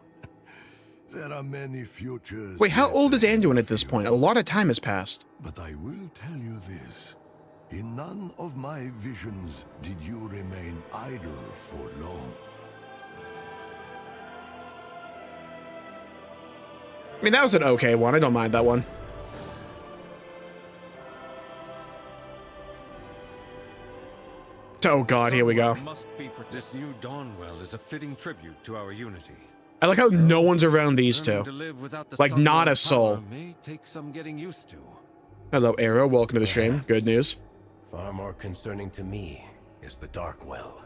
There are many futures. Wait, how old is Anduin at this point? A lot of time has passed. But I will tell you this. In none of my visions did you remain idle for long. I mean, that was an okay one. I don't mind that one. Oh god, here we go. This new Dawnwell is a fitting tribute to our unity. I like how no one's around these two. Like, not a soul. May take some getting used to. Hello, Arrow. Welcome to the stream. Good news. Far more concerning to me is the Dark Well.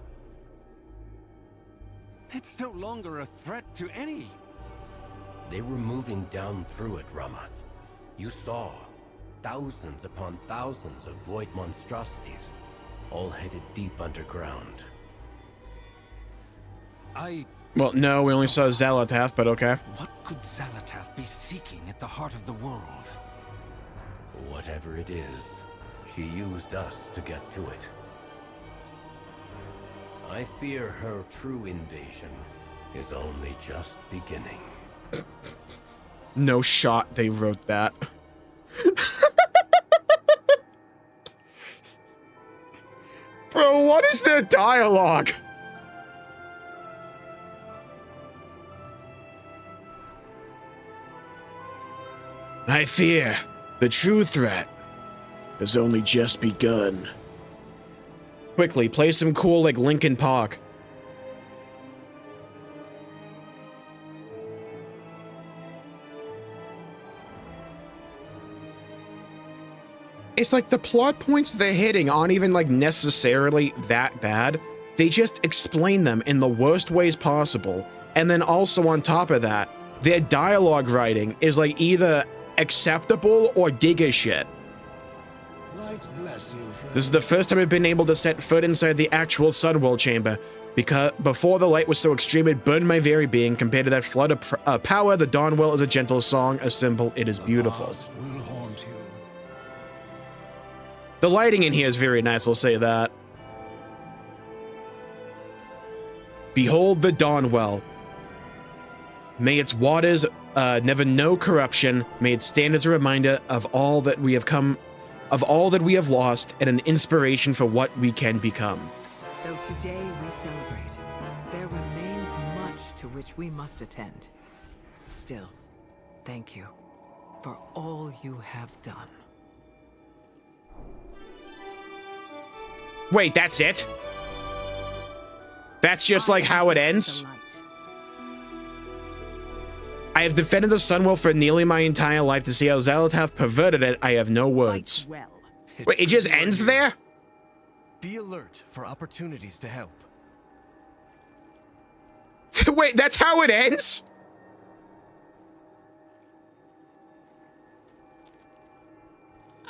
It's no longer a threat to any. They were moving down through it, Ramath. You saw thousands upon thousands of void monstrosities, all headed deep underground. Well, no, we only saw Xal'atath, but okay. What could Xal'atath be seeking at the heart of the world? Whatever it is, she used us to get to it. I fear her true invasion is only just beginning. No shot they wrote that. Bro, what is their dialogue? I fear the true threat has only just begun. Quickly, play some cool like Linkin Park. It's like the plot points they're hitting aren't even like necessarily that bad. They just explain them in the worst ways possible. And then also on top of that, their dialogue writing is like either acceptable or giga shit. This is the first time I've been able to set foot inside the actual Sunwell chamber, because before the light was so extreme it burned my very being. Compared to that flood of power, the Dawnwell is a gentle song, a symbol, it is beautiful. The lighting in here is very nice, I'll say that. Behold the Dawnwell. May its waters never know corruption. May it stand as a reminder of all that we have come, of all that we have lost, and an inspiration for what we can become. Though today we celebrate, there remains much to which we must attend. Still, thank you for all you have done. Wait, that's it? That's just like how it ends? I have defended the Sunwell for nearly my entire life. To see how Xal'atath perverted it, I have no words. Wait, it just ends there? Be alert for opportunities to help. Wait, that's how it ends?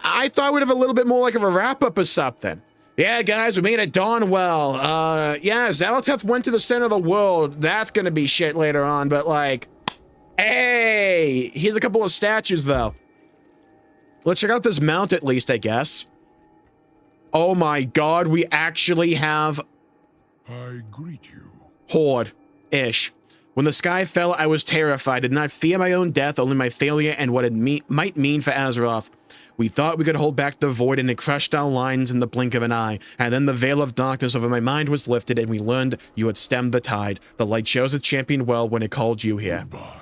I thought we'd have a little bit more like of a wrap-up or something. Yeah, guys, we made a Dawnwell. Yeah, Xal'atath went to the center of the world. That's gonna be shit later on, but like, hey, here's a couple of statues, though. Let's check out this mount at least, I guess. Oh my god, we actually have... I greet you. Horde-ish. When the sky fell, I was terrified. I did not fear my own death, only my failure and what it might mean for Azeroth. We thought we could hold back the void, and it crushed our lines in the blink of an eye. And then the veil of darkness over my mind was lifted, and we learned you had stemmed the tide. The light chose its champion well when it called you here. Goodbye.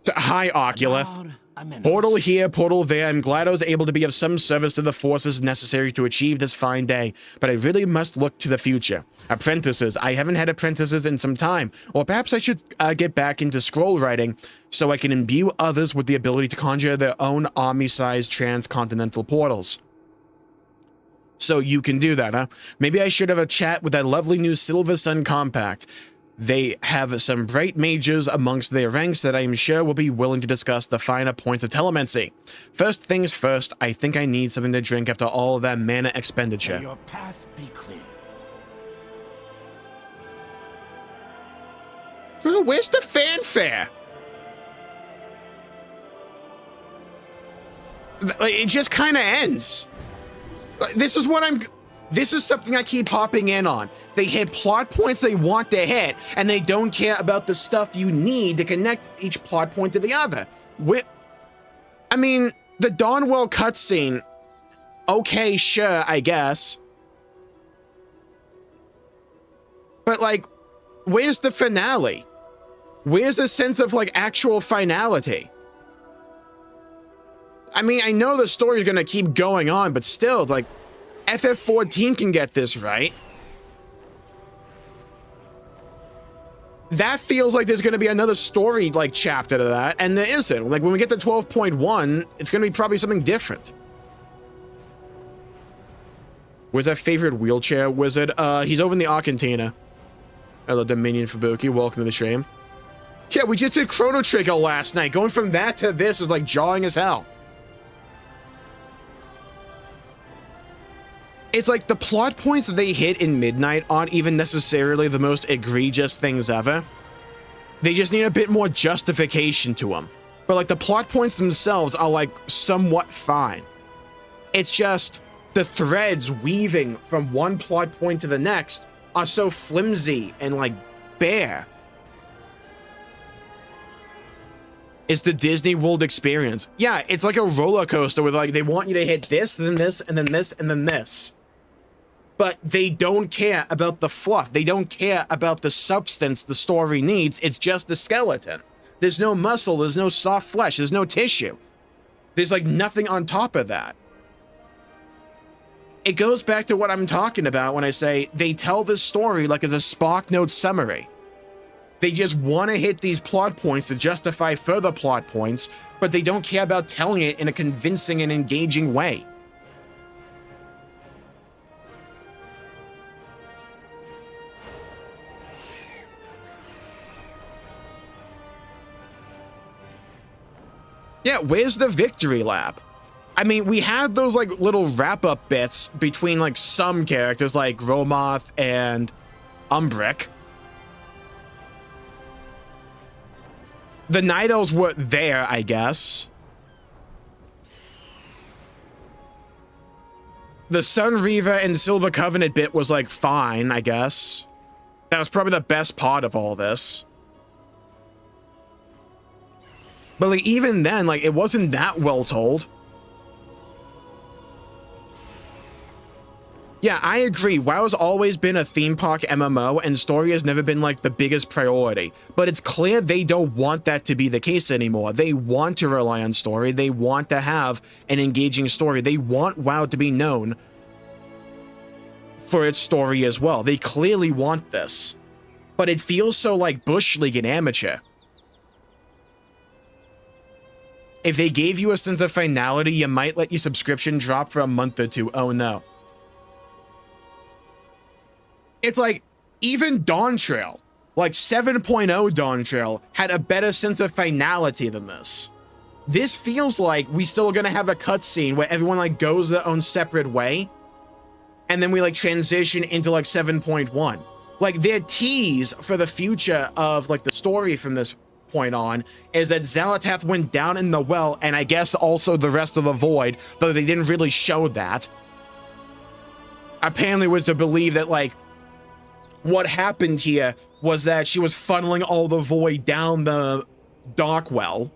Hi, Oculith. Portal here, portal there. I'm glad I was able to be of some service to the forces necessary to achieve this fine day, but I really must look to the future. Apprentices. I haven't had apprentices in some time, or perhaps I should get back into scroll writing so I can imbue others with the ability to conjure their own army-sized transcontinental portals. So you can do that, huh? Maybe I should have a chat with that lovely new Silver Sun Compact. They have some bright mages amongst their ranks that I am sure will be willing to discuss the finer points of telemancy. First things first, I think I need something to drink after all of that mana expenditure. May your path be clear. Bro, where's the fanfare? It just kind of ends. This is what I'm... This is something I keep hopping in on. They hit plot points they want to hit, and they don't care about the stuff you need to connect each plot point to the other. I mean, the Dawnwell cutscene, okay, sure, I guess. But, like, where's the finale? Where's the sense of, like, actual finality? I mean, I know the story's gonna keep going on, but still, like, FF14 can get this right. That feels like there's going to be another story like chapter to that, and there isn't. Like when we get to 12.1, it's going to be probably something different. Where's our favorite wheelchair wizard? He's over in the Argentina. Hello, Dominion Fubuki. Welcome to the stream. Yeah, we just did Chrono Trigger last night. Going from that to this is like jarring as hell. It's like the plot points that they hit in Midnight aren't even necessarily the most egregious things ever. They just need a bit more justification to them. But like the plot points themselves are like somewhat fine. It's just the threads weaving from one plot point to the next are so flimsy and like bare. It's the Disney World experience. Yeah, it's like a roller coaster where like they want you to hit this, and then this, and then this, and then this. But they don't care about the fluff. They don't care about the substance the story needs. It's just the skeleton. There's no muscle. There's no soft flesh. There's no tissue. There's like nothing on top of that. It goes back to what I'm talking about when I say they tell this story like it's a Spark Note summary. They just want to hit these plot points to justify further plot points, but they don't care about telling it in a convincing and engaging way. Yeah, where's the victory lap? I mean, we had those like little wrap-up bits between like some characters like Romoth and Umbrick. The Night Elves were there, I guess. The Sun Reaver and Silver Covenant bit was like fine, I guess. That was probably the best part of all this. But like even then, like it wasn't that well told. Yeah, I agree. WoW's always been a theme park MMO and story has never been like the biggest priority. But it's clear they don't want that to be the case anymore. They want to rely on story. They want to have an engaging story. They want WoW to be known for its story as well. They clearly want this. But it feels so like Bush League and amateur. If they gave you a sense of finality, you might let your subscription drop for a month or two. Oh no. It's like, even Dawn Trail, like 7.0 Dawn Trail, had a better sense of finality than this. This feels like we still gonna have a cutscene where everyone like goes their own separate way, and then we like transition into like 7.1. Like their tease for the future of like the story from this point on is that Xal'atath went down in the well, and I guess also the rest of the Void, though they didn't really show that. Apparently was to believe that like what happened here was that she was funneling all the Void down the Darkwell.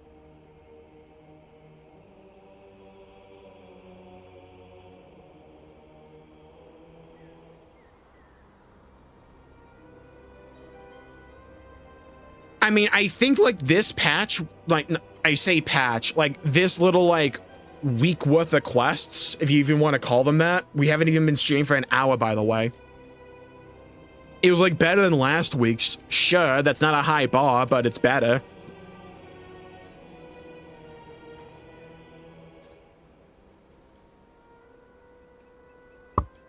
I mean, I think like this patch, like I say patch, like this little like week worth of quests, if you even want to call them that. We haven't even been streaming for an hour, by the way. It was like better than last week's. Sure, that's not a high bar, but it's better.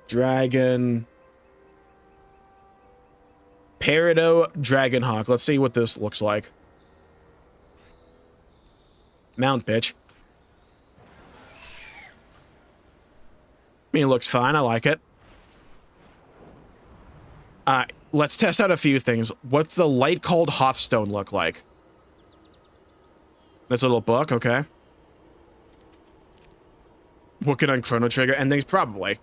Dragon. Peridot Dragonhawk. Let's see what this looks like. Mount, bitch. I mean, it looks fine. I like it. Let's test out a few things. What's the light called Hearthstone look like? That's a little book, okay. Working on Chrono Trigger endings, probably.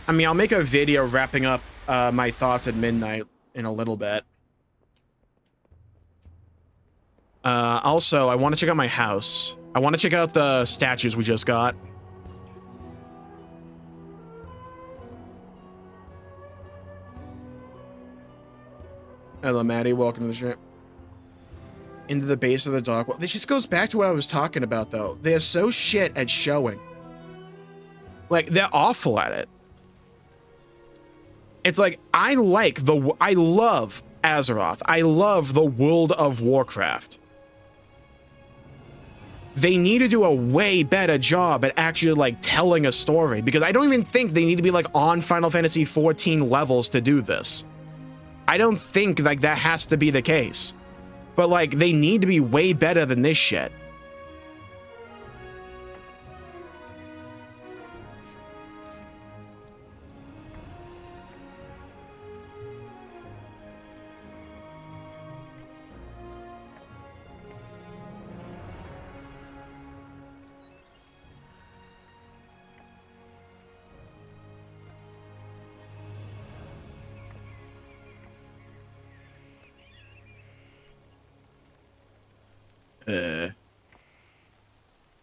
I mean, I'll make a video wrapping up my thoughts at Midnight in a little bit. Also, I want to check out my house. I want to check out the statues we just got. Hello, Maddie. Welcome to the stream. Into the base of the dog. Well, this just goes back to what I was talking about, though. They're so shit at showing. Like, they're awful at it. It's like, I love Azeroth. I love the World of Warcraft. they need to do a way better job at actually like telling a story, because I don't even think they need to be like on Final Fantasy 14 levels to do this. I don't think like that has to be the case, but like they need to be way better than this shit.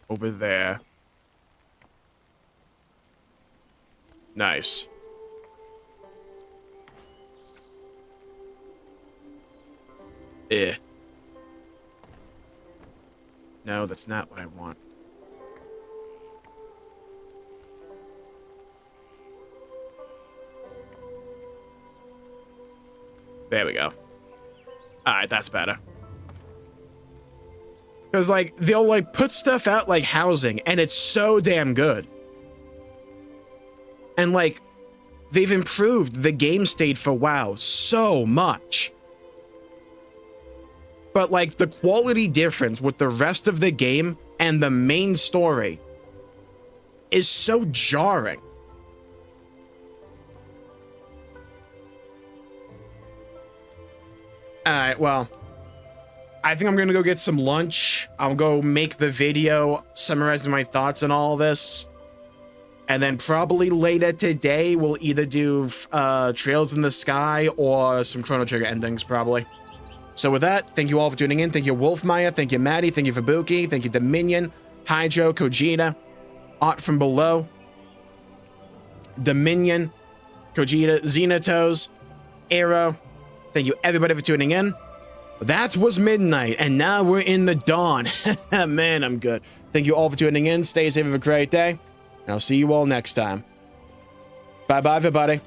Over there. Nice. No, that's not what I want. There we go. Alright, that's better. Because, like, they'll, like, put stuff out like housing, and it's so damn good. And, like, they've improved the game state for WoW so much. But, like, the quality difference with the rest of the game and the main story is so jarring. Alright, well, I think I'm gonna go get some lunch. I'll go make the video summarizing my thoughts on all this. And then probably later today, we'll either do Trails in the Sky or some Chrono Trigger endings, probably. So with that, thank you all for tuning in. Thank you, Wolfmaya. Thank you, Maddie. Thank you, Fubuki. Thank you, Dominion, Hydro, Kojita, Art from Below, Dominion, Kojita, Xenotoes, Arrow. Thank you, everybody, for tuning in. That was Midnight, and now we're in the dawn. Man, I'm good. Thank you all for tuning in. Stay safe, have a great day, and I'll see you all next time. Bye-bye, everybody.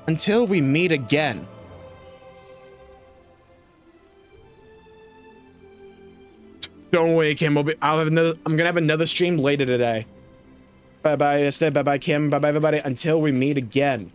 Until we meet again. Don't worry, Kim. I'm gonna have another stream later today. Bye-bye, Esther. Bye-bye, Kim. Bye-bye, everybody. Until we meet again.